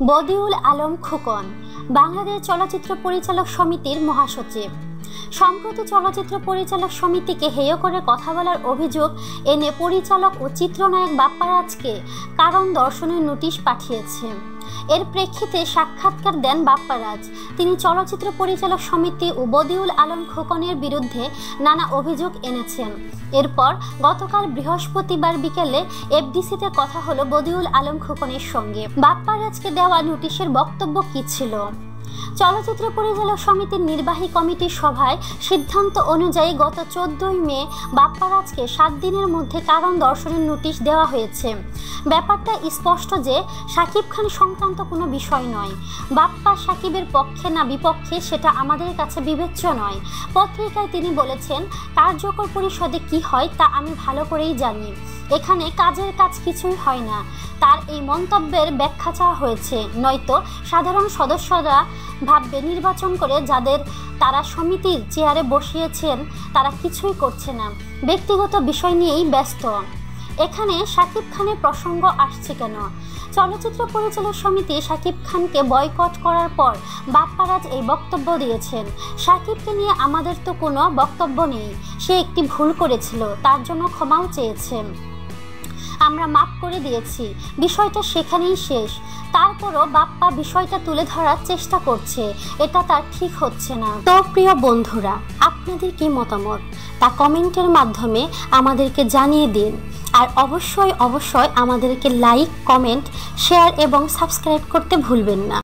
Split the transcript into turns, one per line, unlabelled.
বদিউল আলম খোকন বাংলাদেশ চলচ্চিত্র পরিচালক সমিতির মহাসচিব। সম্প্রতি চলচ্চিত্র পরিচালক সমিতিকে হেয় করে কথা বলার অভিযোগ এনে পরিচালক ও চিত্রনায়ক বাপ্পারাজকে কারণ দর্শনের নোটিশ পাঠিয়েছে। এর প্রেক্ষিতে সাক্ষাৎকার দেন বাপ্পারাজ। তিনি চলচ্চিত্র পরিচালক সমিতি ও বদিউল আলম খোকনের বিরুদ্ধে নানা অভিযোগ এনেছেন। এরপর গতকাল বৃহস্পতিবার বিকেলে এফডিসিতে কথা হলো বদিউল আলম খোকনের সঙ্গে। বাপ্পারাজকে দেওয়া নোটিশের বক্তব্য কী ছিল? চলচ্চিত্র পরিচালক সমিতির নির্বাহী কমিটির সভায় সিদ্ধান্ত অনুযায়ী গত 14 মে বাপ্পারাজকে 7 দিনের মধ্যে কারণ দর্শনের নোটিশ দেওয়া হয়েছে। ব্যাপারটা স্পষ্ট যে শাকিব খান সংক্রান্ত কোনো বিষয় নয়। বাপ্পা শাকিবের পক্ষে না বিপক্ষে সেটা আমাদের কাছে বিবেচ্য নয়। পত্রিকায় তিনি বলেছেন, কার্যকর পরিষদে কি হয় তা আমি ভালো করেই জানি। এখানে কাজের কাজ কিছুই হয় না। তার এই মন্তব্যের ব্যাখ্যা চাওয়া হয়েছে, নয়তো সাধারণ সদস্যরা ভাববে নির্বাচন করে যাদের তারা সমিতির চেয়ারে বসিয়েছেন তারা কিছুই করছে না, ব্যক্তিগত বিষয় নিয়েই ব্যস্ত। এখানে শাকিব খানের প্রসঙ্গ আসছে কেন? চলচ্চিত্র পরিচালক সমিতি শাকিব খানকে বয়কট করার পর বাপ্পারাজ এই বক্তব্য দিয়েছেন। শাকিবকে নিয়ে আমাদের তো কোনো বক্তব্য নেই। সে একটি ভুল করেছিল, তার জন্য ক্ষমাও চেয়েছে, আমরা মাফ করে দিয়েছি। বিষয়টা সেখানেই শেষ। তারপরও বাপ্পা বিষয়টা তুলে ধরার চেষ্টা করছে, এটা তার ঠিক হচ্ছে না। তো প্রিয় বন্ধুরা, আপনাদের কি মতামত তা কমেন্টের মাধ্যমে আমাদেরকে জানিয়ে দিন। আর অবশ্যই আমাদেরকে লাইক, কমেন্ট, শেয়ার এবং সাবস্ক্রাইব করতে ভুলবেন না।